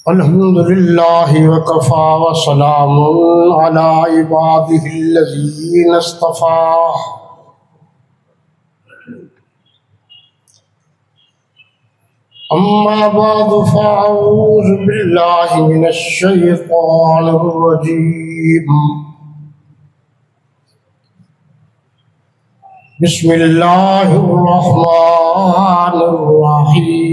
الحمد للہ وکفا وسلام علی عباده الذین اصطفى. اما بعد فاعوذ باللہ من الشیطان الرجیم. بسم اللہ الرحمن الرحیم.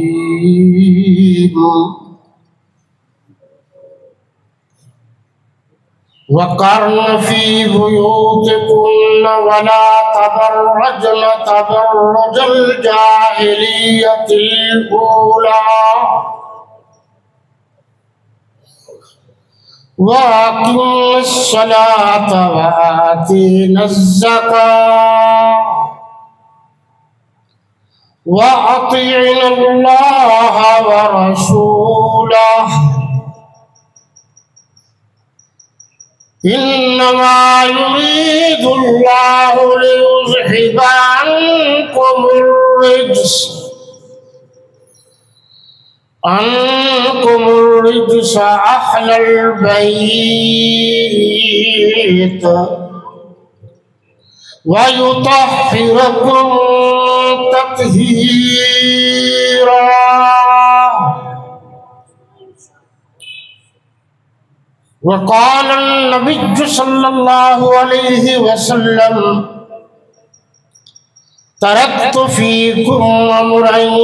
وَقَرْنَ فِي بُيُوتِكُنَّ وَلَا تَبَرَّجْنَ تَبَرُّجَ الْجَاهِلِيَّةِ الْأُولَى وَأَقِمْنَ الصَّلَاةَ وَآتِينَ الزَّكَاةَ وَأَطِيعْنَ اللَّهَ وَرَسُولَهُ انما يريد الله ليذهب عنكم الرجس اهل البيت ويطهركم تطهيرا. وقال النبي صلى الله عليه وسلم تركت فيكم أمرين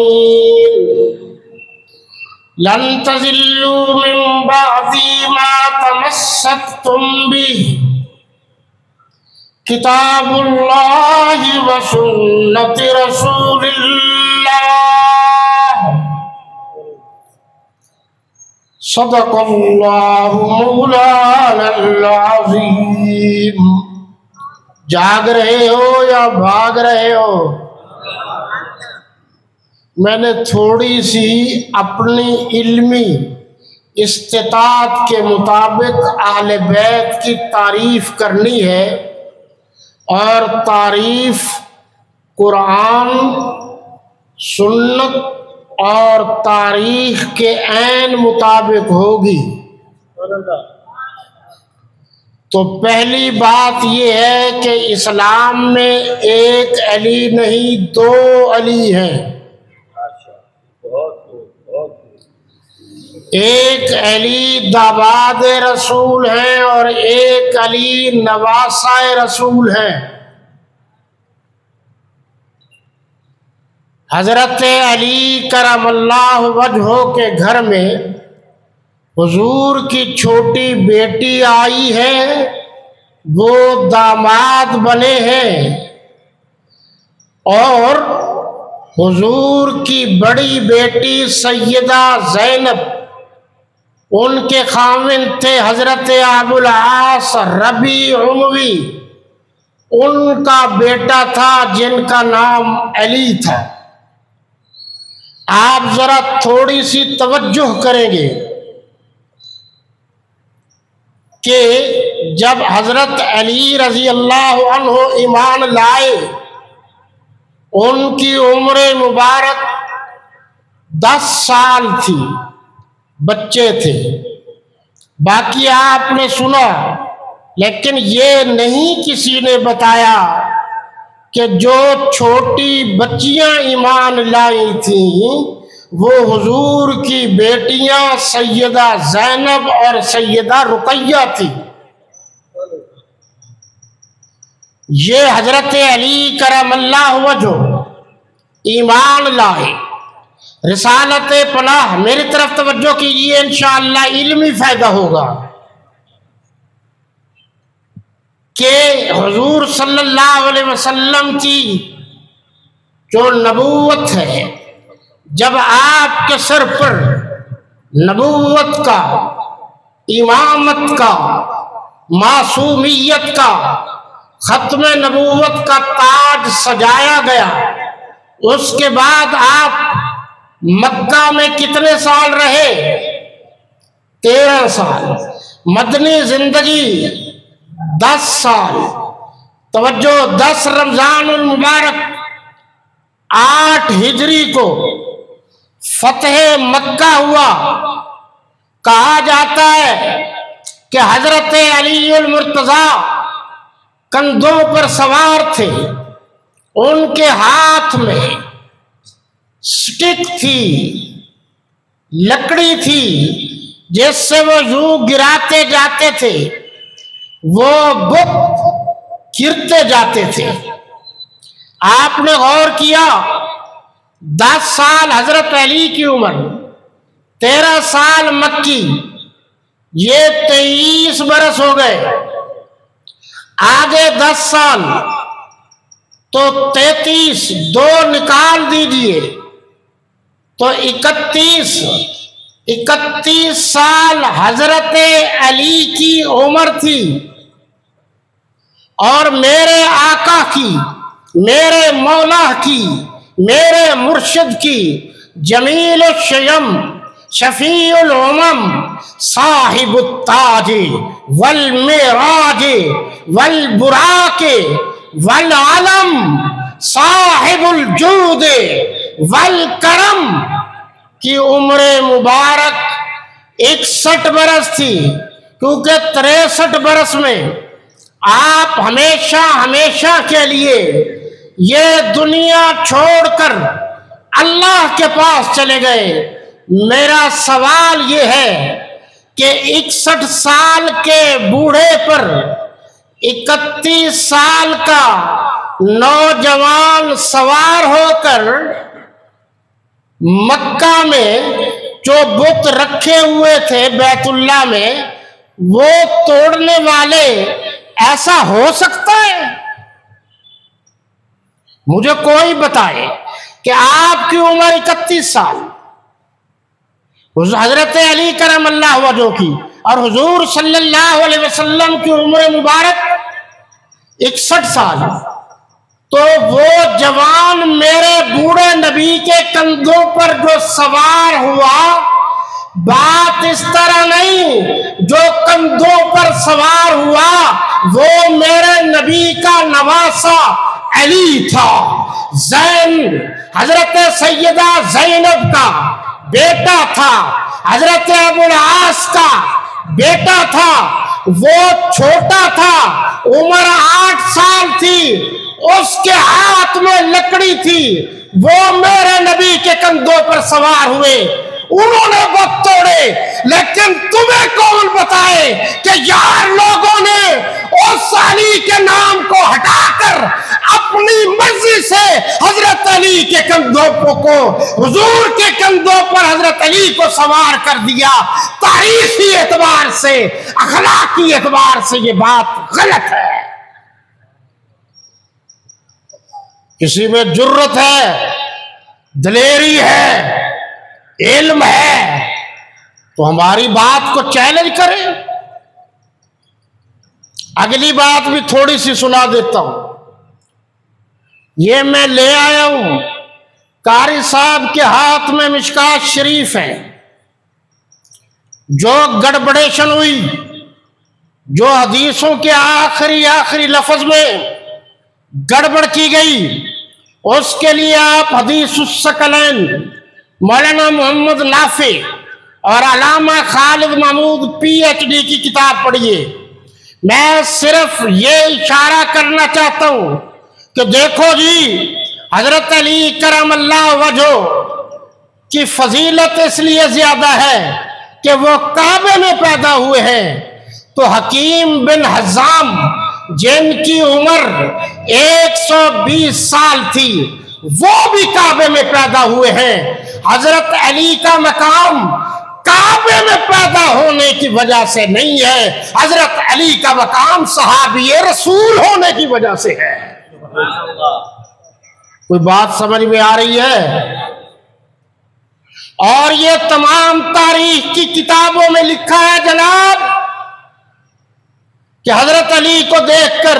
لن تضلوا من بعدي ما تمسكتم به كتاب الله وسنة رسول الله. صدق اللہ مولانا العظیم. جاگ رہے ہو یا بھاگ رہے ہو؟ میں نے تھوڑی سی اپنی علمی استطاعت کے مطابق اہل بیت کی تعریف کرنی ہے، اور تعریف قرآن، سنت اور تاریخ کے عین مطابق ہوگی. تو پہلی بات یہ ہے کہ اسلام میں ایک علی نہیں، دو علی ہیں. ایک علی داماد رسول ہیں اور ایک علی نواسہ رسول ہیں. حضرت علی کرم اللہ وجہہ کے گھر میں حضور کی چھوٹی بیٹی آئی ہے، وہ داماد بنے ہیں، اور حضور کی بڑی بیٹی سیدہ زینب، ان کے خاوند تھے حضرت ابو العاص ربیع اموی، ان کا بیٹا تھا جن کا نام علی تھا. آپ ذرا تھوڑی سی توجہ کریں گے کہ جب حضرت علی رضی اللہ عنہ ایمان لائے، ان کی عمر مبارک 10 سال تھی، بچے تھے. باقی آپ نے سنا، لیکن یہ نہیں کسی نے بتایا کہ جو چھوٹی بچیاں ایمان لائی تھیں وہ حضور کی بیٹیاں سیدہ زینب اور سیدہ رقیہ تھی. یہ حضرت علی کرم اللہ وجہ ایمان لائے. رسالت پناہ، میری طرف توجہ کیجیے، انشاءاللہ علمی فائدہ ہوگا. کہ حضور صلی اللہ علیہ وسلم کی جو نبوت ہے، جب آپ کے سر پر نبوت کا، امامت کا، معصومیت کا، ختم نبوت کا تاج سجایا گیا، اس کے بعد آپ مکہ میں کتنے سال رہے؟ 13 سال. مدنی زندگی 10 سال. توجہ، 10 رمضان المبارک 8 ہجری کو فتح مکہ ہوا. کہا جاتا ہے کہ حضرت علی المرتضیٰ کندھوں پر سوار تھے، ان کے ہاتھ میں سٹک تھی، لکڑی تھی، جس سے وہ یوں گراتے جاتے تھے، وہ بت گرتے جاتے تھے۔ آپ نے غور کیا، 10 سال حضرت علی کی عمر، 13 سال مکی، یہ 23 برس ہو گئے، آگے 10 سال تو 33، 2 نکال دیجئے تو 31 سال حضرت علی کی عمر تھی، اور میرے آقا کی، میرے مولا کی، میرے مرشد کی، جمیل الشیم، شفیع الامم، صاحب التاج والمعراج والبراق والعلم، صاحب الجود والکرم کی عمر مبارک 61 برس تھی، کیونکہ 63 برس میں آپ ہمیشہ کے لیے یہ دنیا چھوڑ کر اللہ کے پاس چلے گئے۔ میرا سوال یہ ہے کہ 61 سال کے بوڑھے پر 31 سال کا نوجوان سوار ہو کر مکہ میں جو بت رکھے ہوئے تھے بیت اللہ میں، وہ توڑنے والے، ایسا ہو سکتا ہے؟ مجھے کوئی بتائے کہ آپ کی عمر 31 سال، حضرت علی کرم اللہ وجہہ کی اور حضور صلی اللہ علیہ وسلم کی عمر مبارک 61 سال، تو وہ جوان میرے بوڑھے نبی کے کندھوں پر جو سوار ہوا، بات اس طرح نہیں، جو کندھوں پر سوار ہوا وہ میرے نبی کا نواسا علی تھا، حضرت سیدہ زینب کا بیٹا تھا، حضرت ابو العاص کا بیٹا تھا، وہ چھوٹا تھا، عمر 8 سال تھی، اس کے ہاتھ میں لکڑی تھی، وہ میرے نبی کے کندھوں پر سوار ہوئے، انہوں نے بت توڑے، لیکن تمہیں کون بتائے کہ یار لوگوں نے اس علی کے نام کو ہٹا کر اپنی مرضی سے حضرت علی کے کندھوں کو، حضور کے کندھوں پر حضرت علی کو سوار کر دیا۔ تاریخی اعتبار سے، اخلاقی اعتبار سے یہ بات غلط ہے۔ کسی میں جرت ہے، دلیری ہے، علم ہے، تو ہماری بات کو چیلنج کرے۔ اگلی بات بھی تھوڑی سی سنا دیتا ہوں، یہ میں لے آیا ہوں، قاری صاحب کے ہاتھ میں مشکات شریف ہے، جو گڑبڑیشن ہوئی، جو حدیثوں کے آخری لفظ میں گڑبڑ کی گئی، اس کے لیے آپ حدیث الثقلین مولانا محمد نافع اور علامہ خالد محمود PhD کی کتاب پڑھیے۔ میں صرف یہ اشارہ کرنا چاہتا ہوں کہ دیکھو جی، حضرت علی کرم اللہ وجہہ کی فضیلت اس لیے زیادہ ہے کہ وہ کعبے میں پیدا ہوئے ہیں، تو حکیم بن حزام جن کی عمر 120 سال تھی، وہ بھی کعبے میں پیدا ہوئے ہیں۔ حضرت علی کا مقام کعبے میں پیدا ہونے کی وجہ سے نہیں ہے، حضرت علی کا مقام صحابی رسول ہونے کی وجہ سے ہے۔ کوئی بات سمجھ میں آ رہی ہے؟ اور یہ تمام تاریخ کی کتابوں میں لکھا ہے جناب کہ حضرت علی کو دیکھ کر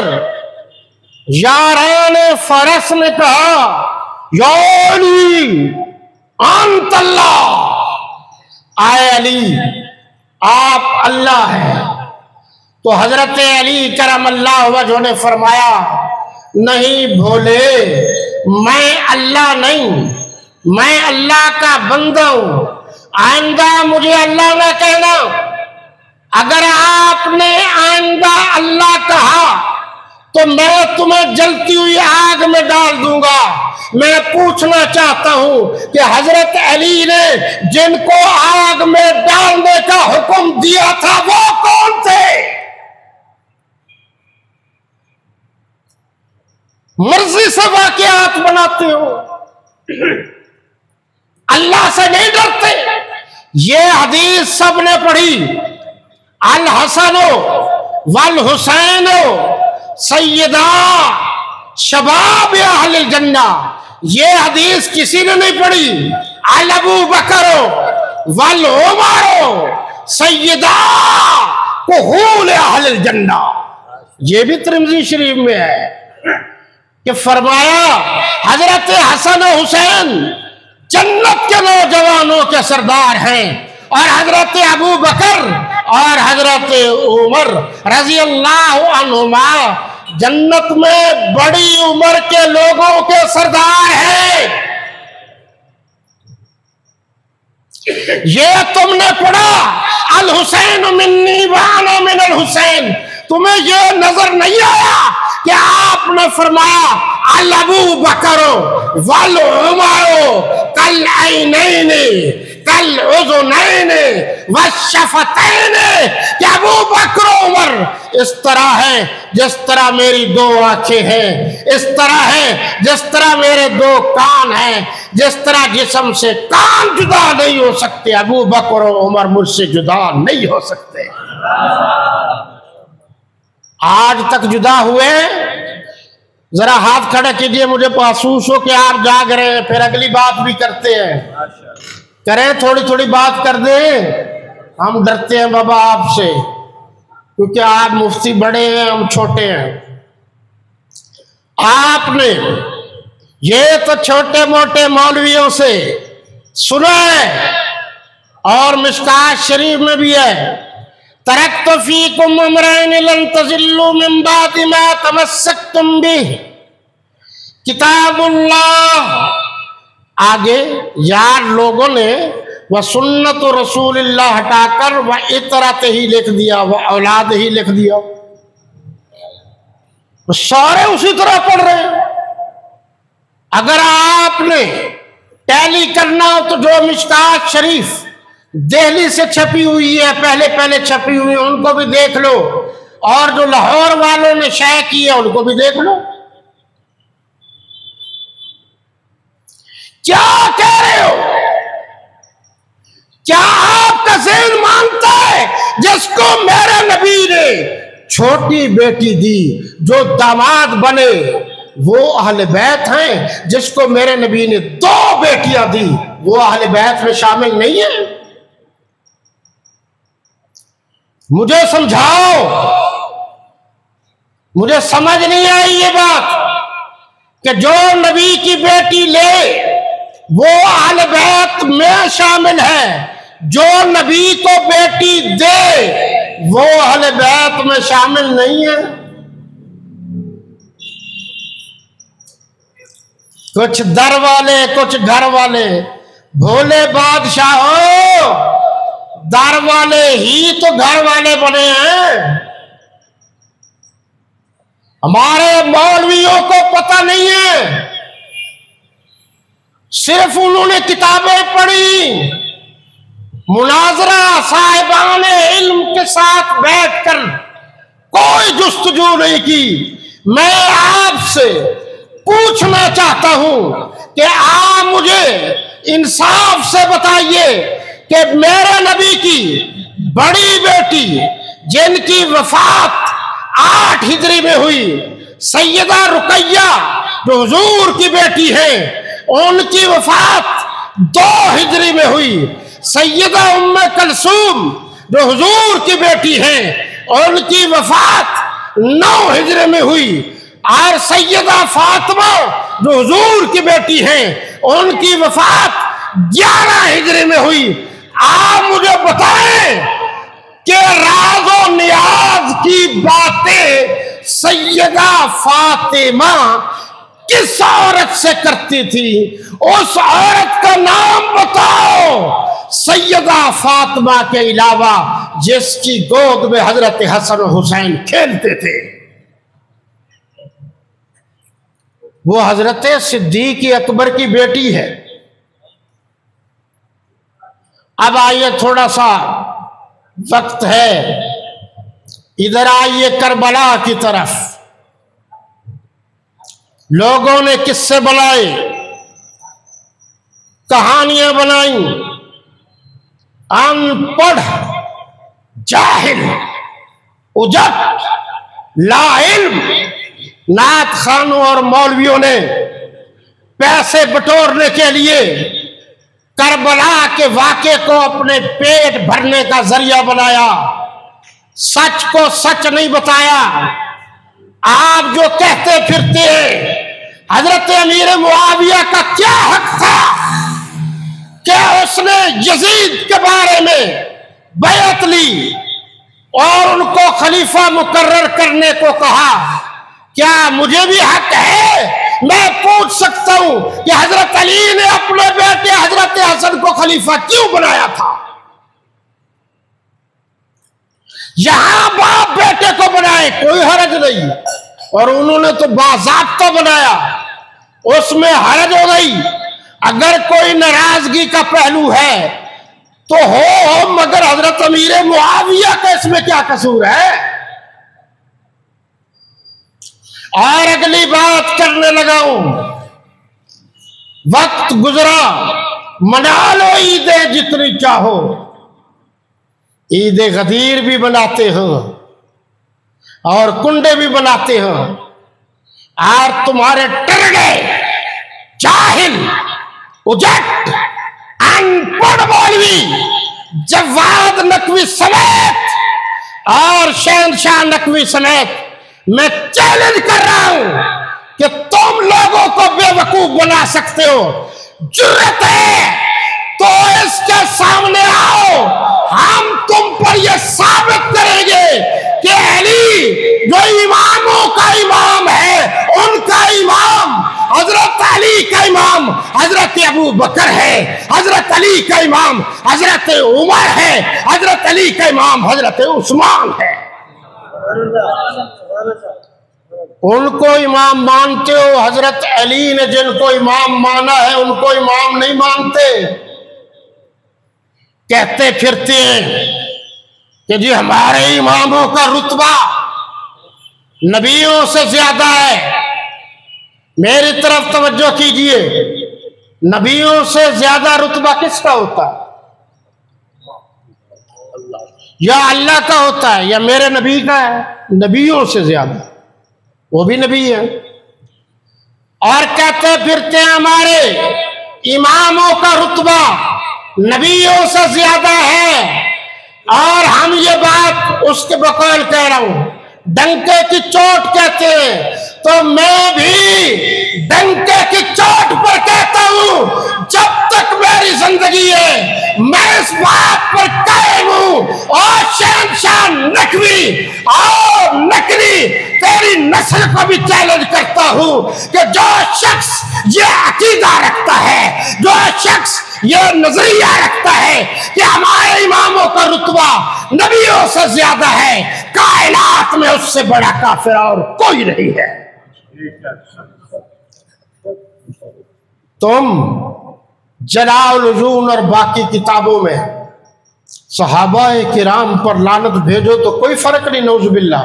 یاران فرس نے کہا، یا علی انت اللہ، آئے علی آپ اللہ ہیں۔ تو حضرت علی کرم اللہ وجہہ نے فرمایا، نہیں بھولے، میں اللہ نہیں، میں اللہ کا بندہ ہوں، آئندہ مجھے اللہ نہ کہنا، اگر آپ نے آئندہ اللہ کہا تو میں تمہیں جلتی ہوئی آگ میں ڈال دوں گا۔ میں پوچھنا چاہتا ہوں کہ حضرت علی نے جن کو آگ میں ڈالنے کا حکم دیا تھا وہ کون تھے؟ مرضی سے واقعات بناتے ہو، اللہ سے نہیں ڈرتے۔ یہ حدیث سب نے پڑھی، الحسن والحسین سیدا شباب اہل الجنہ، یہ حدیث کسی نے نہیں پڑھی۔ ابو بکر والعمر سیدا کہول اہل الجنہ، یہ بھی ترمذی شریف میں ہے کہ فرمایا حضرت حسن و حسین جنت کے نوجوانوں کے سردار ہیں، اور حضرت ابو بکر اور حضرت عمر رضی اللہ عنہما جنت میں بڑی عمر کے لوگوں کے سردار ہیں۔ یہ تم نے پڑھا الحسین منی وانا من الحسین، تمہیں یہ نظر نہیں آیا کہ آپ نے فرمایا ابو بکر والعمر کالعینین کالاذنین والشفتین، کہ ابو بکر و عمر اس طرح ہے جس طرح میری دو آنکھیں ہیں، اس طرح ہے جس طرح میرے دو کان ہیں، جس طرح جسم سے کان جدا نہیں ہو سکتے ابو بکر و عمر مجھ سے جدا نہیں ہو سکتے۔ آج تک جدا ہوئے؟ ذرا ہاتھ کھڑا کیجئے، مجھے محسوس ہو کہ آپ جاگ رہے ہیں، پھر اگلی بات بھی کرتے ہیں۔ کریں، تھوڑی تھوڑی بات کر دیں، ہم ڈرتے ہیں بابا آپ سے، کیونکہ آپ مفتی بڑے ہیں، ہم چھوٹے ہیں۔ آپ نے یہ تو چھوٹے موٹے مولویوں سے سنا ہے، اور مشکات شریف میں بھی ہے، ترکت فیکم امرین لن تضلوا من بعد ما تمسکتم بہ، کتاب اللہ۔ آگے یار لوگوں نے وہ سنت رسول اللہ ہٹا کر وہ اطرت ہی لکھ دیا، وہ اولاد ہی لکھ دیا، سارے اسی طرح پڑھ رہے ہیں۔ اگر آپ نے ٹیلی کرنا ہو تو جو مشکات شریف دہلی سے چھپی ہوئی ہے، پہلے چھپی ہوئی ہے، ان کو بھی دیکھ لو، اور جو لاہور والوں نے شائع کی ہے ان کو بھی دیکھ لو۔ کیا کہہ رہے ہو؟ کیا آپ کا ذہن مانتا ہے جس کو میرے نبی نے چھوٹی بیٹی دی جو داماد بنے وہ اہل بیت ہیں، جس کو میرے نبی نے 2 بیٹیاں دی وہ اہل بیت میں شامل نہیں ہیں؟ مجھے سمجھاؤ، مجھے سمجھ نہیں آئی یہ بات کہ جو نبی کی بیٹی لے وہ اہل بیت میں شامل ہے، جو نبی کو بیٹی دے وہ اہل بیت میں شامل نہیں ہے۔ کچھ در والے کچھ گھر والے، بھولے بادشاہوں، در والے ہی تو گھر والے بنے ہیں۔ ہمارے مولویوں کو پتہ نہیں ہے، صرف انہوں نے کتابیں پڑھی، مناظرہ صاحبان علم کے ساتھ بیٹھ کر کوئی جستجو نہیں کی۔ میں آپ سے پوچھنا چاہتا ہوں کہ آپ مجھے انصاف سے بتائیے کہ میرے نبی کی بڑی بیٹی جن کی وفات 8 ہجری میں ہوئی، سیدہ رقیہ جو حضور کی بیٹی ہیں، ان کی وفات 2 ہجری میں ہوئی، سیدہ ام کلثوم جو حضور کی بیٹی ہیں ان کی وفات 9 ہجری میں ہوئی، اور سیدہ فاطمہ جو حضور کی بیٹی ہیں ان کی وفات 11 ہجری میں ہوئی۔ آپ مجھے بتائیں کہ راز و نیاز کی باتیں سیدہ فاطمہ کس عورت سے کرتی تھی؟ اس عورت کا نام بتاؤ۔ سیدہ فاطمہ کے علاوہ جس کی گود میں حضرت حسن و حسین کھیلتے تھے وہ حضرت صدیق اکبر کی بیٹی ہے۔ اب آئیے، تھوڑا سا وقت ہے، ادھر آئیے کربلا کی طرف۔ لوگوں نے قصے بنائے، کہانیاں بنائیں، ان پڑھ، جاہل، اجٹ، لا علم نعت خانوں اور مولویوں نے پیسے بٹورنے کے لیے کربلا کے واقعے کو اپنے پیٹ بھرنے کا ذریعہ بنایا، سچ کو سچ نہیں بتایا۔ آپ جو کہتے پھرتے ہیں حضرت امیر معاویہ کا کیا حق تھا کہ اس نے یزید کے بارے میں بیعت لی اور ان کو خلیفہ مقرر کرنے کو کہا، کیا مجھے بھی حق ہے؟ میں پوچھ سکتا ہوں کہ حضرت علی نے اپنے بیٹے حضرت حسن کو خلیفہ کیوں بنایا تھا؟ یہاں باپ بیٹے کو بنائے کوئی حرج نہیں، اور انہوں نے تو باضابطہ بنایا، اس میں حرج ہو گئی۔ اگر کوئی ناراضگی کا پہلو ہے تو ہو، مگر حضرت امیر معاویہ کا اس میں کیا قصور ہے؟ اور اگلی بات کرنے لگا ہوں، وقت گزرا، منا لو عیدیں جتنی چاہو، عید غدیر بھی بناتے ہیں اور کنڈے بھی بناتے ہیں، اور تمہارے ٹرڈے، جاہل، اجٹ، ان پڑھ مولوی جواد نقوی سمیت اور شہنشاہ نقوی سمیت میں چیلنج کر رہا ہوں کہ تم لوگوں کو بے وقوف بنا سکتے ہو، جرأت ہے تو اس کے سامنے آؤ، ہم تم پر یہ ثابت کریں گے کہ علی جو اماموں کا امام ہے، ان کا امام حضرت علی کا امام حضرت ابو بکر ہے، حضرت علی کا امام حضرت عمر ہے، حضرت علی کا امام حضرت عثمان ہے۔ ان کو امام مانتے ہو، حضرت علی نے جن کو امام مانا ہے ان کو امام نہیں مانتے۔ کہتے پھرتے ہیں کہ جی ہمارے اماموں کا رتبہ نبیوں سے زیادہ ہے۔ میری طرف توجہ کیجئے، نبیوں سے زیادہ رتبہ کس کا ہوتا ہے؟ یا اللہ کا ہوتا ہے یا میرے نبی کا ہے؟ نبیوں سے زیادہ، وہ بھی نبی ہے۔ اور کہتے پھرتے ہیں ہمارے اماموں کا رتبہ نبیوں سے زیادہ ہے، اور ہم یہ بات اس کے بقول کہہ رہا ہوں، ڈنکے کی چوٹ کہتے ہیں تو میں بھی ڈنکے کی چوٹ پر کہتا ہوں، جب تک میری زندگی ہے میں اس بات پر قائم ہوں، اور شہنشاہ نقوی اور نقوی تیری نسل کو بھی چیلنج کرتا ہوں کہ جو شخص یہ عقیدہ رکھتا ہے، جو شخص یہ نظریہ رکھتا ہے کہ ہمارے اماموں کا رتبہ نبیوں سے زیادہ ہے، کائنات میں اس سے بڑا کافر اور کوئی نہیں ہے۔ تم جلاء العیون اور باقی کتابوں میں صحابہ کرام پر لعنت بھیجو تو کوئی فرق نہیں، نعوذ باللہ،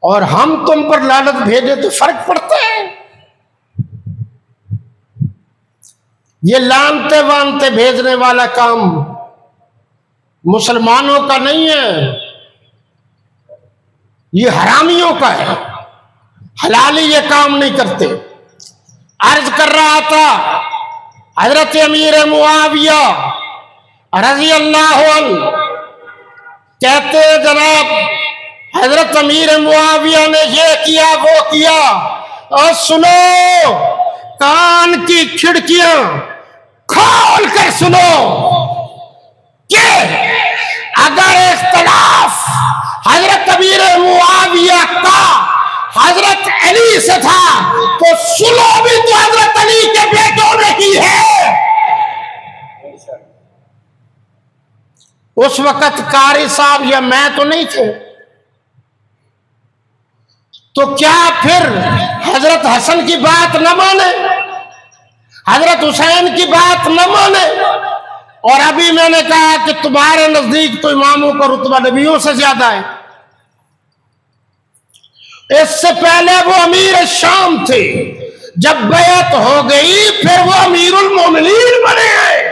اور ہم تم پر لعنت بھیجے تو فرق پڑتا ہے۔ یہ لعنتے وانتے بھیجنے والا کام مسلمانوں کا نہیں ہے، یہ حرامیوں کا ہے، حلالی یہ کام نہیں کرتے۔ عرض کر رہا تھا حضرت امیر معاویہ رضی اللہ عنہ کہتے جناب حضرت امیر معاویہ نے یہ کیا وہ کیا، اور سنو، کان کی کھڑکیاں کھول کر سنو کہ اگر اختلاف حضرت امیر معاویہ کا حضرت علی سے تھا تو سلو بھی تو حضرت علی کے بیٹوں نے کی ہے۔ اس وقت قاری صاحب یا میں تو نہیں تھے، تو کیا پھر حضرت حسن کی بات نہ مانے، حضرت حسین کی بات نہ مانے؟ اور ابھی میں نے کہا کہ تمہارے نزدیک تو اماموں کا رتبہ نبیوں سے زیادہ ہے۔ اس سے پہلے وہ امیر شام تھے، جب بیعت ہو گئی پھر وہ امیر المومنین بنے ہیں۔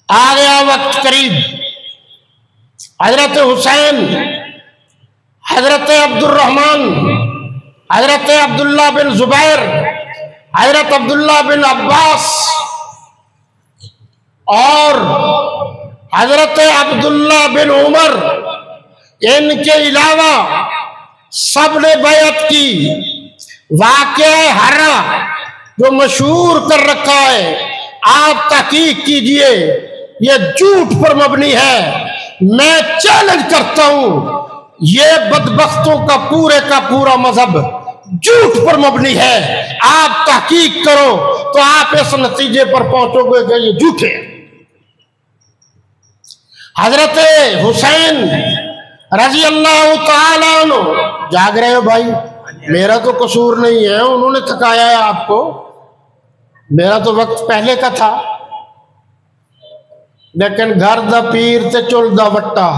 آ گیا وقت قریب، حضرت حسین، حضرت عبد الرحمن، حضرت عبداللہ بن زبیر، حضرت عبداللہ بن عباس اور حضرت عبداللہ بن عمر، ان کے علاوہ سب نے بیعت کی۔ واقعہ ہرا جو مشہور کر رکھا ہے، آپ تحقیق کیجئے، یہ جھوٹ پر مبنی ہے۔ میں چیلنج کرتا ہوں، یہ بدبختوں کا پورا مذہب جھوٹ پر مبنی ہے۔ آپ تحقیق کرو تو آپ اس نتیجے پر پہنچو گے کہ یہ جھوٹ ہے۔ حضرت حسین رضی اللہ تعالیٰ عنہ، جاگ رہے ہو بھائی؟ میرا تو قصور نہیں ہے، انہوں نے تھکایا ہے آپ کو، میرا تو وقت پہلے کا تھا۔ لیکن گھر دا پیر تے چل دا وٹا،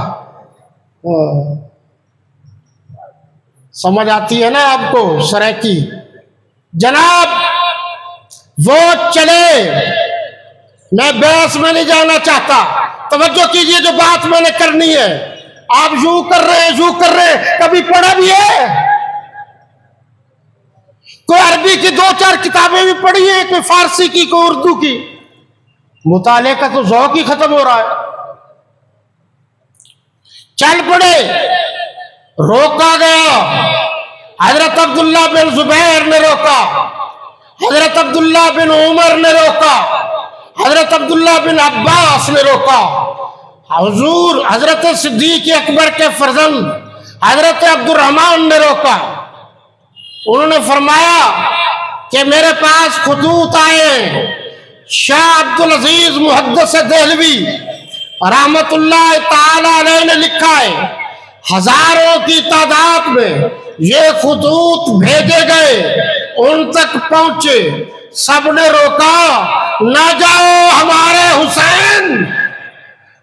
سمجھ آتی ہے نا آپ کو سریکی؟ جناب وہ چلے، میں بحث میں نہیں جانا چاہتا، توجہ کیجئے جو بات میں نے کرنی ہے۔ آپ یوں کر رہے ہیں، کبھی پڑھا بھی ہے؟ کوئی عربی کی 2-4 کتابیں بھی پڑھی ہیں، کوئی فارسی کی، کوئی اردو کی؟ مطالعے کا تو ذوق ہی ختم ہو رہا ہے۔ چل پڑے، روکا گیا، حضرت عبداللہ بن زبیر نے روکا، حضرت عبداللہ بن عمر نے روکا، حضرت عبداللہ بن عباس نے روکا، حضور حضرت صدیق اکبر کے فرزند حضرت عبد الرحمن نے روکا۔ انہوں نے فرمایا کہ میرے پاس خطوط آئے، شاہ عبدالعزیز محدث دہلوی رحمت اللہ تعالی علیہ نے لکھا ہے، ہزاروں کی تعداد میں یہ خطوط بھیجے گئے، ان تک پہنچے، سب نے روکا، نہ جاؤ ہمارے حسین،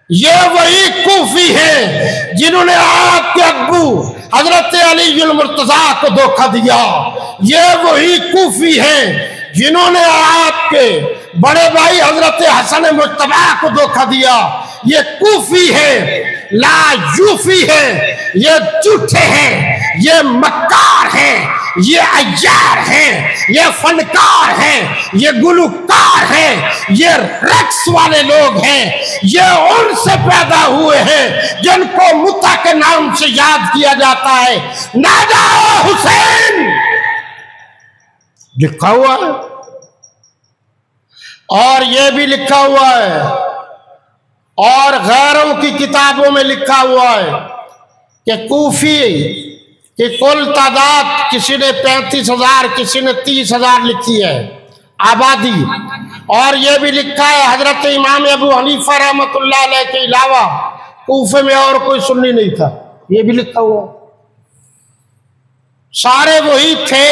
یہ وہی کوفی ہیں جنہوں نے آپ کے ابو حضرت علی المرتضیٰ کو دھوکہ دیا، یہ وہی کوفی ہیں جنہوں نے آپ کے بڑے بھائی حضرت حسن مجتبی کو دھوکہ دیا، یہ کوفی ہیں، لا یوفی ہیں، یہ جھوٹے ہیں، یہ مکار ہیں، یہ عیار ہیں، یہ فنکار ہیں، یہ گلوکار ہیں، یہ رقص والے لوگ ہیں، یہ ان سے پیدا ہوئے ہیں جن کو متا کے نام سے یاد کیا جاتا ہے۔ نہ جاؤ حسین، لکھا ہوا ہے، اور یہ بھی لکھا ہوا ہے، اور غیروں کی کتابوں میں لکھا ہوا ہے کہ کوفی کی کل تعداد کسی نے 35,000، کسی نے 30,000 لکھی ہے آبادی، اور یہ بھی لکھا ہے حضرت امام ابو حنیفہ رحمۃ اللہ علیہ کے علاوہ کوفے میں اور کوئی سنی نہیں تھا، یہ بھی لکھا ہوا، سارے وہی تھے۔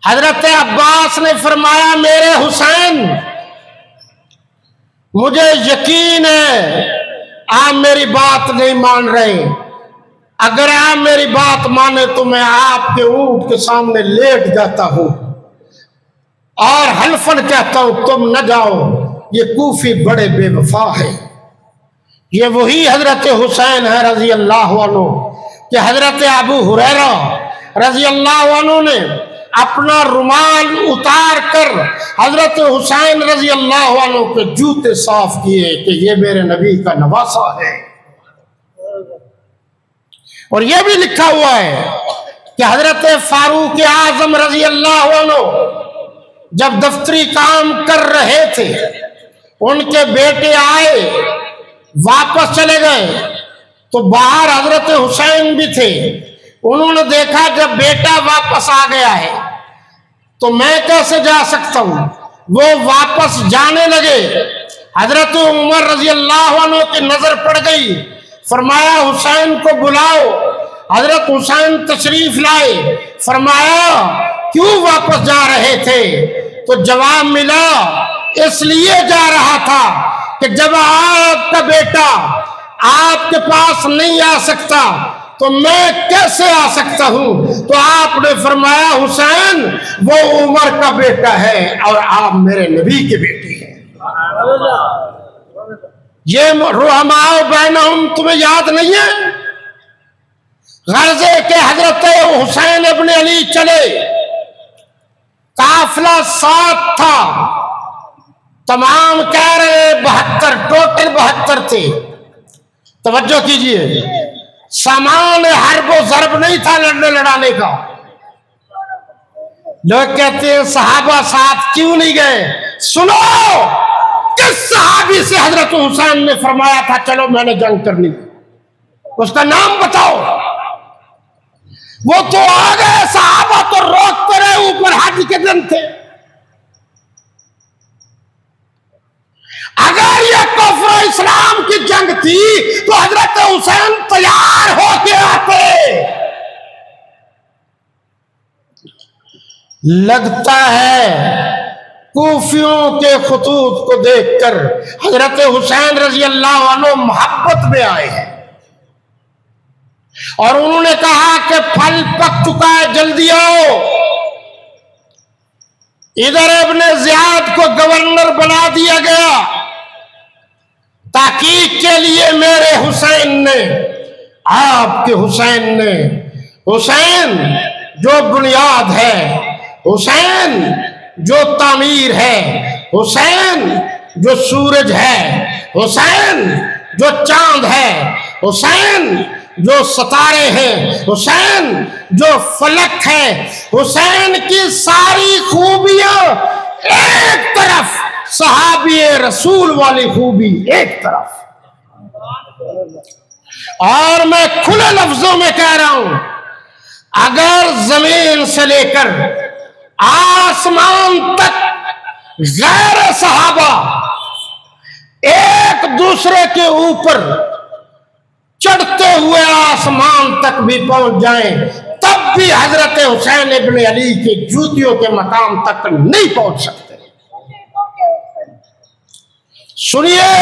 حضرت عباس نے فرمایا میرے حسین، مجھے یقین ہے آپ میری بات نہیں مان رہے، اگر آپ میری بات مانے تو میں آپ کے اونٹ کے سامنے لیٹ جاتا ہوں اور حلفاً کہتا ہوں تم نہ جاؤ، یہ کوفی بڑے بے وفا ہے۔ یہ وہی حضرت حسین ہے رضی اللہ عنہ کہ حضرت ابو ہریرہ رضی اللہ عنہ نے اپنا رومال اتار کر حضرت حسین رضی اللہ عنہ کے جوتے صاف کیے کہ یہ میرے نبی کا نواسہ ہے۔ اور یہ بھی لکھا ہوا ہے کہ حضرت فاروق اعظم رضی اللہ عنہ جب دفتری کام کر رہے تھے، ان کے بیٹے آئے، واپس چلے گئے، تو باہر حضرت حسین بھی تھے، انہوں نے دیکھا جب بیٹا واپس آ گیا ہے تو میں کیسے جا سکتا ہوں، وہ واپس جانے لگے، حضرت عمر رضی اللہ عنہ کی نظر پڑ گئی، فرمایا حسین کو بلاؤ۔ حضرت حسین تشریف لائے، فرمایا کیوں واپس جا رہے تھے؟ تو جواب ملا اس لیے جا رہا تھا کہ جب آپ کا بیٹا آپ کے پاس نہیں آ سکتا تو میں کیسے آ سکتا ہوں؟ تو آپ نے فرمایا حسین وہ عمر کا بیٹا ہے اور آپ میرے نبی کے بیٹی ہیں۔ یہ رحماء بینہم تمہیں یاد نہیں ہے؟ غرضے کے حضرت حسین ابن علی چلے، قافلہ ساتھ تھا، تمام کہہ رہے 72، ٹوٹل 72 تھے۔ توجہ کیجئے، سامان حرب و ضرب نہیں تھا لڑنے لڑانے کا۔ لوگ کہتے ہیں صحابہ ساتھ کیوں نہیں گئے؟ سنو، کس صحابی سے حضرت حسین نے فرمایا تھا چلو میں نے جنگ کرنی، اس کا نام بتاؤ۔ وہ تو آ گئے، صحابہ تو روکتے رہے، اوپر حج کے دن تھے۔ اگر یہ کفر و اسلام کی جنگ تھی تو حضرت حسین تیار ہو کے آتے۔ لگتا ہے کوفیوں کے خطوط کو دیکھ کر حضرت حسین رضی اللہ عنہ محبت میں آئے ہیں، اور انہوں نے کہا کہ پھل پک چکا ہے، جلدی آؤ۔ ادھر ابن زیاد کو گورنر بنا دیا گیا، تحقیق کے لیے میرے حسین نے، آپ کے حسین نے، حسین جو بنیاد ہے، حسین جو تعمیر ہے، حسین جو سورج ہے، حسین جو چاند ہے، حسین جو ستارے ہیں، حسین جو فلک ہے، حسین کی ساری خوبیاں ایک طرف، صحابی رسول والی خوبی ایک طرف۔ اور میں کھلے لفظوں میں کہہ رہا ہوں، اگر زمین سے لے کر آسمان تک غیر صحابہ ایک دوسرے کے اوپر چڑھتے ہوئے آسمان تک بھی پہنچ جائیں تب بھی حضرت حسین ابن علی کی جوتیوں کے مقام تک نہیں پہنچ سکتے۔ سنیے،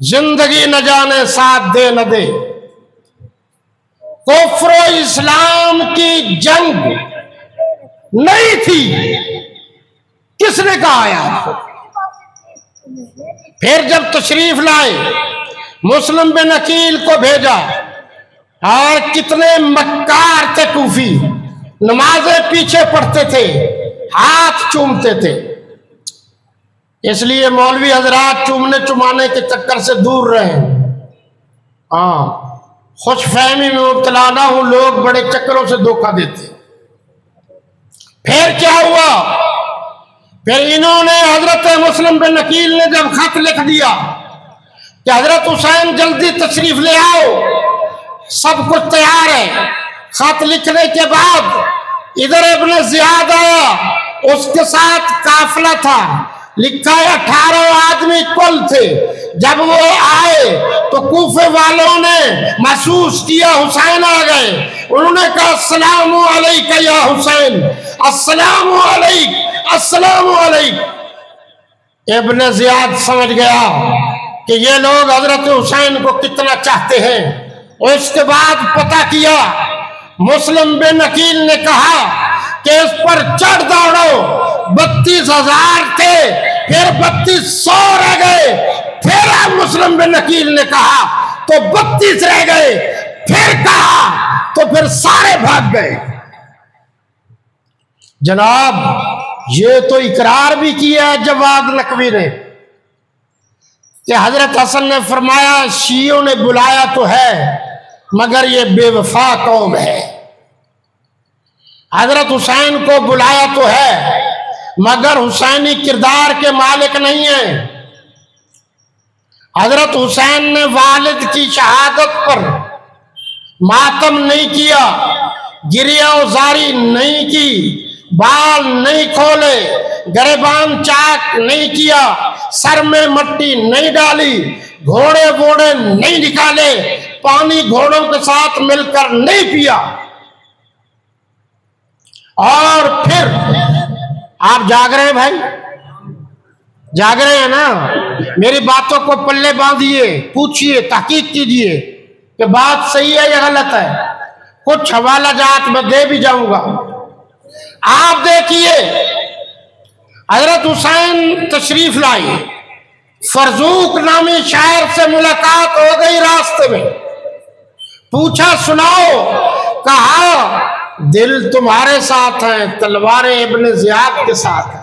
زندگی نہ جانے ساتھ دے نہ دے، کفر و اسلام کی جنگ نہیں تھی، کس نے کہا ہے آپ کو؟ پھر جب تشریف لائے، مسلم بن عقیل کو بھیجا، اور کتنے مکار تھے کوفی، نمازیں پیچھے پڑھتے تھے، ہاتھ چومتے تھے۔ اس لیے مولوی حضرات چومنے چمانے کے چکر سے دور رہیں، خوش فہمی میں مبتلا نہ ہوں، لوگ بڑے چکروں سے دھوکہ دیتے۔ پھر کیا ہوا؟ پھر انہوں نے، حضرت مسلم بن عقیل نے جب خط لکھ دیا کہ حضرت حسین جلدی تشریف لے آؤ، سب کچھ تیار ہے، خط لکھنے کے بعد ادھر ابن زیاد آیا، اس کے ساتھ قافلہ تھا، لکھا ہے 18 آدمی کل تھے۔ جب وہ آئے تو کوفے والوں نے محسوس کیا حسین آ گئے، انہوں نے کہا السلام علیک یا حسین، السلام علیک، السلام علیک۔ ابن زیاد سمجھ گیا کہ یہ لوگ حضرت حسین کو کتنا چاہتے ہیں، اور اس کے بعد پتہ کیا، مسلم بن عقیل نے کہا کہ اس پر چڑھ دوڑو، 32,000 تھے، پھر 3200 رہ گئے، پھر مسلم بن عقیل نے کہا تو 32 رہ گئے، پھر کہا تو پھر سارے بھاگ گئے۔ جناب یہ تو اقرار بھی کیا ہے جواد نقوی نے کہ حضرت حسن نے فرمایا شیعوں نے بلایا تو ہے مگر یہ بے وفا قوم ہے، حضرت حسین کو بلایا تو ہے مگر حسینی کردار کے مالک نہیں ہیں۔ حضرت حسین نے والد کی شہادت پر ماتم نہیں کیا، گریہ و زاری نہیں کی، بال نہیں کھولے، گریبان چاک نہیں کیا، سر میں مٹی نہیں ڈالی، گھوڑے ووڑے نہیں نکالے، پانی گھوڑوں کے ساتھ مل کر نہیں پیا، اور پھر آپ جاگ رہے ہیں بھائی، جاگ رہے ہیں نا؟ میری باتوں کو پلے باندھیے، پوچھئے، تحقیق کیجئے کہ بات صحیح ہے یا غلط ہے، کچھ حوالہ جات میں دے بھی جاؤں گا۔ آپ دیکھیے حضرت حسین تشریف لائے، فرزوق نامی شاعر سے ملاقات ہو گئی راستے میں، پوچھا سناؤ، کہا دل تمہارے ساتھ ہے، تلواریں ابن زیاد کے ساتھ ہیں۔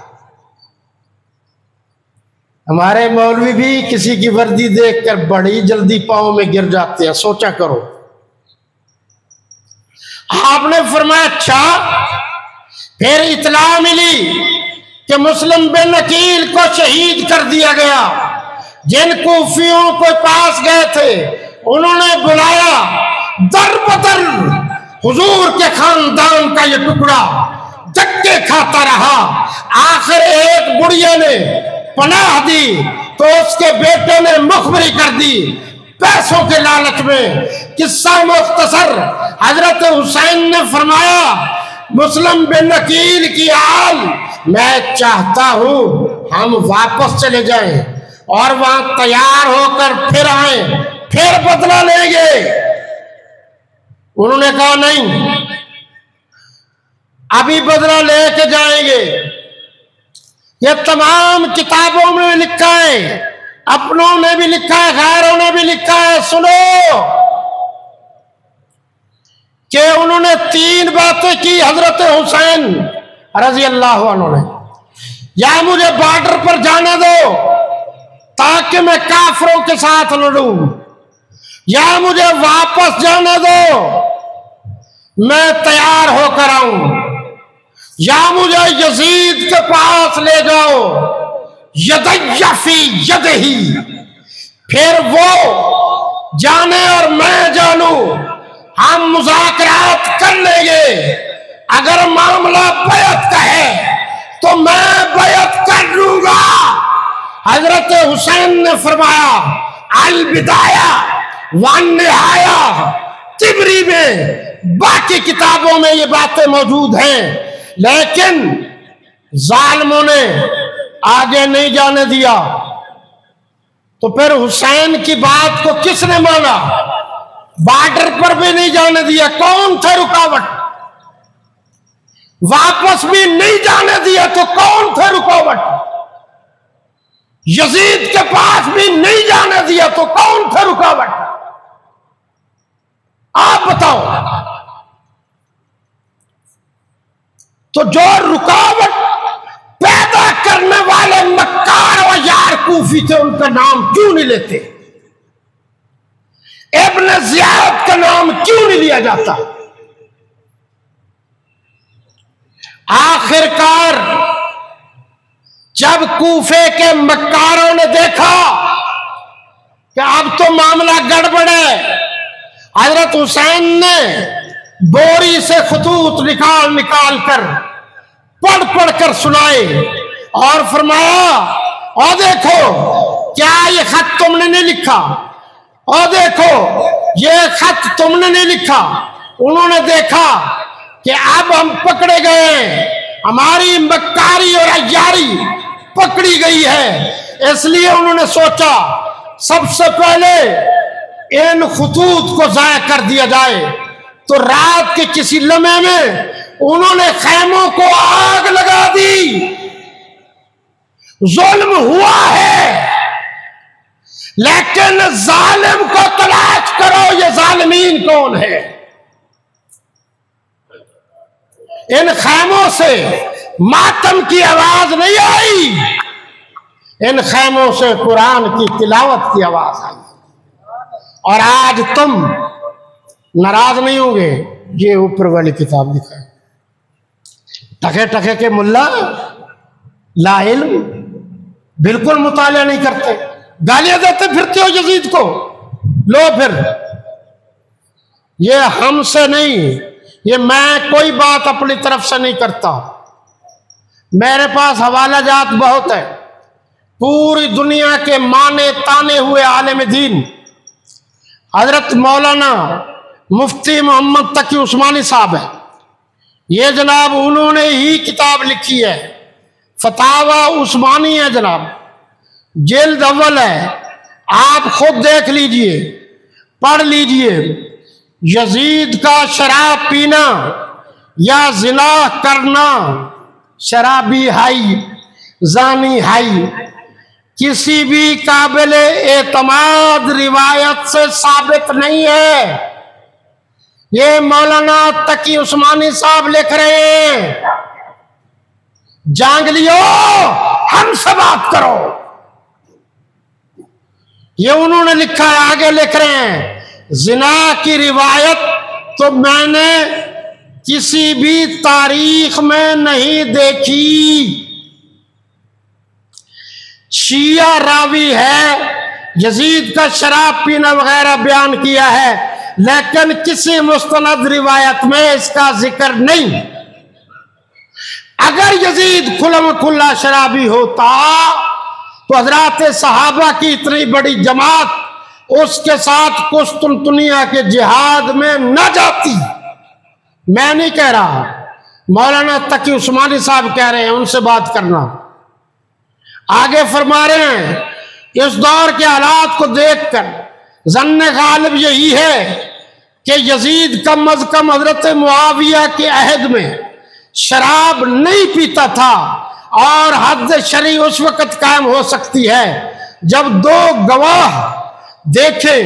ہمارے مولوی بھی کسی کی وردی دیکھ کر بڑی جلدی پاؤں میں گر جاتے ہیں، سوچا کرو۔ آپ نے فرمایا اچھا، پھر اطلاع ملی کہ مسلم بن عقیل کو شہید کر دیا گیا، جن کوفیوں کو پاس گئے تھے انہوں نے بلایا، در بدر حضور کے خاندان کا یہ ٹکڑا دھکے کھاتا رہا، آخر ایک بڑھیا نے پناہ دی تو اس کے بیٹے نے مخبری کر دی پیسوں کے لالچ میں۔ قصہ مختصر، حضرت حسین نے فرمایا مسلم بن عقیل کی آل میں چاہتا ہوں ہم واپس چلے جائیں اور وہاں تیار ہو کر پھر آئیں، پھر بدلہ لیں گے۔ انہوں نے کہا نہیں، ابھی بدلہ لے کے جائیں گے۔ یہ تمام کتابوں میں لکھا ہے، اپنوں نے بھی لکھا ہے، غیروں نے بھی لکھا ہے۔ سنو کہ انہوں نے 3 باتیں کی حضرت حسین رضی اللہ عنہ نے، یا مجھے بارڈر پر جانے دو تاکہ میں کافروں کے ساتھ لڑوں، یا مجھے واپس جانے دو میں تیار ہو کر آؤں، یا مجھے یزید کے پاس لے جاؤ، یدی فی یدہی، پھر وہ جانے اور میں جانوں، ہم مذاکرات کر لیں گے، اگر معاملہ بیعت کا ہے تو میں بیعت کر لوں گا۔ حضرت حسین نے فرمایا البدایہ والنہایہ تبری میں، باقی کتابوں میں یہ باتیں موجود ہیں، لیکن ظالموں نے آگے نہیں جانے دیا۔ تو پھر حسین کی بات کو کس نے مانا؟ بارڈر پر بھی نہیں جانے دیا، کون تھے رکاوٹ؟ واپس بھی نہیں جانے دیا تو کون تھے رکاوٹ؟ یزید کے پاس بھی نہیں جانے دیا تو کون تھے رکاوٹ؟ آپ بتاؤ۔ تو جو رکاوٹ پیدا کرنے والے مکار و یار کوفی تھے ان کا نام کیوں نہیں لیتے؟ ابن زیاد کا نام کیوں نہیں لیا جاتا؟ آخرکار جب کوفے کے مکاروں نے دیکھا کہ اب تو معاملہ گڑبڑ ہے، حضرت حسین نے بوری سے خطوط نکال نکال کر پڑھ پڑھ کر سنائے اور فرمایا اور دیکھو کیا یہ خط تم نے نہیں لکھا، اور دیکھو یہ خط تم نے نہیں لکھا۔ انہوں نے دیکھا کہ اب ہم پکڑے گئے ہیں، ہماری مکاری اور عیاری پکڑی گئی ہے، اس لیے انہوں نے سوچا سب سے پہلے ان خطوط کو ضائع کر دیا جائے۔ تو رات کے کسی لمحے میں انہوں نے خیموں کو آگ لگا دی۔ ظلم ہوا ہے لیکن ظالم کو تلاش کرو، یہ ظالمین کون ہے؟ ان خیموں سے ماتم کی آواز نہیں آئی، ان خیموں سے قرآن کی تلاوت کی آواز آئی۔ اور آج تم ناراض نہیں ہوں گے، یہ اوپر والی کتاب لکھا ہے، ٹکے ٹکے کے ملا لا علم، بالکل مطالعہ نہیں کرتے، گالیاں دیتے پھرتے ہو یزید کو۔ لو پھر یہ ہم سے نہیں، یہ میں کوئی بات اپنی طرف سے نہیں کرتا، میرے پاس حوالہ جات بہت ہے، پوری دنیا کے مانے تانے ہوئے عالم دین حضرت مولانا مفتی محمد تقی عثمانی صاحب ہے، یہ جناب انہوں نے ہی کتاب لکھی ہے، فتاوی عثمانی ہے جناب، جلد اول ہے، آپ خود دیکھ لیجئے، پڑھ لیجئے۔ یزید کا شراب پینا یا زنا کرنا، شرابی ہائی، زانی ہائی، کسی بھی قابل اعتماد روایت سے ثابت نہیں ہے۔ یہ مولانا تقی عثمانی صاحب لکھ رہے ہیں، جانگلیو ہم سے بات کرو، یہ انہوں نے لکھا ہے، آگے لکھ رہے ہیں زنا کی روایت تو میں نے کسی بھی تاریخ میں نہیں دیکھی، شیعہ راوی ہے، یزید کا شراب پینا وغیرہ بیان کیا ہے، لیکن کسی مستند روایت میں اس کا ذکر نہیں۔ اگر یزید کھلم کھلا شرابی ہوتا تو حضرات صحابہ کی اتنی بڑی جماعت اس کے ساتھ قسطنطنیہ کے جہاد میں نہ جاتی۔ میں نہیں کہہ رہا، مولانا تقی عثمانی صاحب کہہ رہے ہیں، ان سے بات کرنا۔ آگے فرما رہے ہیں اس دور کے حالات کو دیکھ کر ظن غالب یہی ہے کہ یزید کم از کم حضرت معاویہ کے عہد میں شراب نہیں پیتا تھا، اور حد شرعی اس وقت قائم ہو سکتی ہے جب دو گواہ دیکھیں۔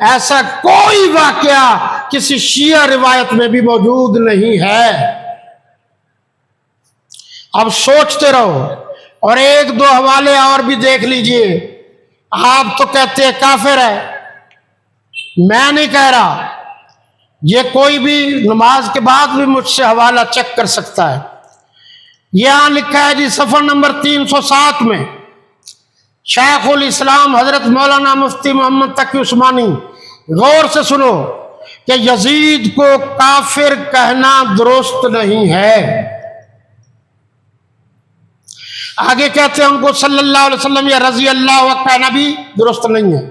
ایسا کوئی واقعہ کسی شیعہ روایت میں بھی موجود نہیں ہے۔ اب سوچتے رہو، اور ایک دو حوالے اور بھی دیکھ لیجئے۔ آپ تو کہتے ہیں کافر ہے، میں نہیں کہہ رہا، یہ کوئی بھی نماز کے بعد بھی مجھ سے حوالہ چیک کر سکتا ہے۔ یہاں لکھا ہے جی صفحہ نمبر 307 میں، شیخ الاسلام حضرت مولانا مفتی محمد تقی عثمانی، غور سے سنو، کہ یزید کو کافر کہنا درست نہیں ہے۔ آگے کہتے ہیں ان کو صلی اللہ علیہ وسلم یا رضی اللہ کہنا بھی درست نہیں ہے۔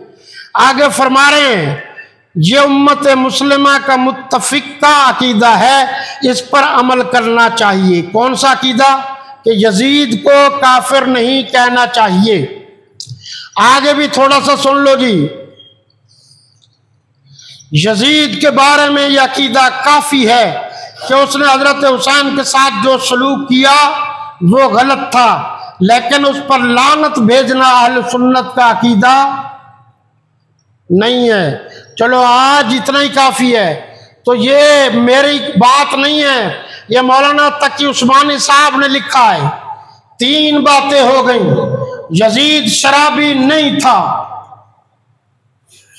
آگے فرما رہے ہیں یہ امت مسلمہ کا متفقہ عقیدہ ہے، اس پر عمل کرنا چاہیے۔ کون سا عقیدہ؟ کہ یزید کو کافر نہیں کہنا چاہیے۔ آگے بھی تھوڑا سا سن لو جی، یزید کے بارے میں یہ عقیدہ کافی ہے کہ اس نے حضرت حسین کے ساتھ جو سلوک کیا وہ غلط تھا، لیکن اس پر لعنت بھیجنا اہل سنت کا عقیدہ نہیں ہے۔ چلو آج اتنا ہی کافی ہے۔ تو یہ میری بات نہیں ہے، یہ مولانا تقی عثمانی صاحب نے لکھا ہے۔ 3 باتیں ہو گئیں، یزید شرابی نہیں تھا،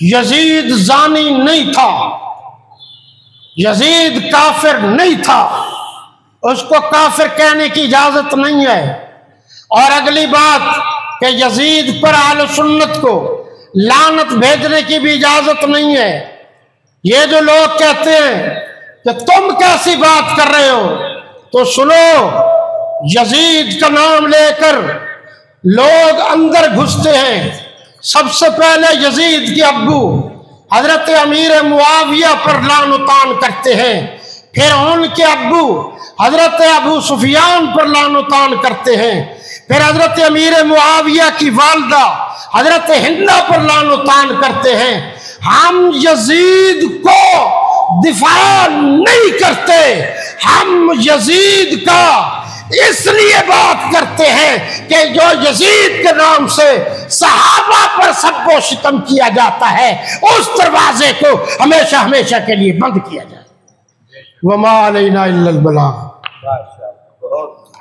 یزید زانی نہیں تھا، یزید کافر نہیں تھا، اس کو کافر کہنے کی اجازت نہیں ہے۔ اور اگلی بات کہ یزید پر اہل سنت کو لعنت بھیجنے کی بھی اجازت نہیں ہے۔ یہ جو لوگ کہتے ہیں کہ تم کیسی بات کر رہے ہو، تو سنو، یزید کا نام لے کر لوگ اندر گھستے ہیں۔ سب سے پہلے یزید کے ابو حضرت امیر معاویہ پر لعن و طعن کرتے ہیں، پھر ان کے ابو حضرت ابو سفیان پر لعن و طعن کرتے ہیں، پھر حضرت امیر معاویہ کی والدہ حضرت ہندہ پر لعن و طعن کرتے ہیں۔ ہم یزید کو دفاع نہیں کرتے، ہم یزید کا اس لیے بات کرتے ہیں کہ جو یزید کے نام سے صحابہ پر سب و ستم کیا جاتا ہے، اس دروازے کو ہمیشہ ہمیشہ کے لیے بند کیا جائے۔ وما علینا الا البلاغ۔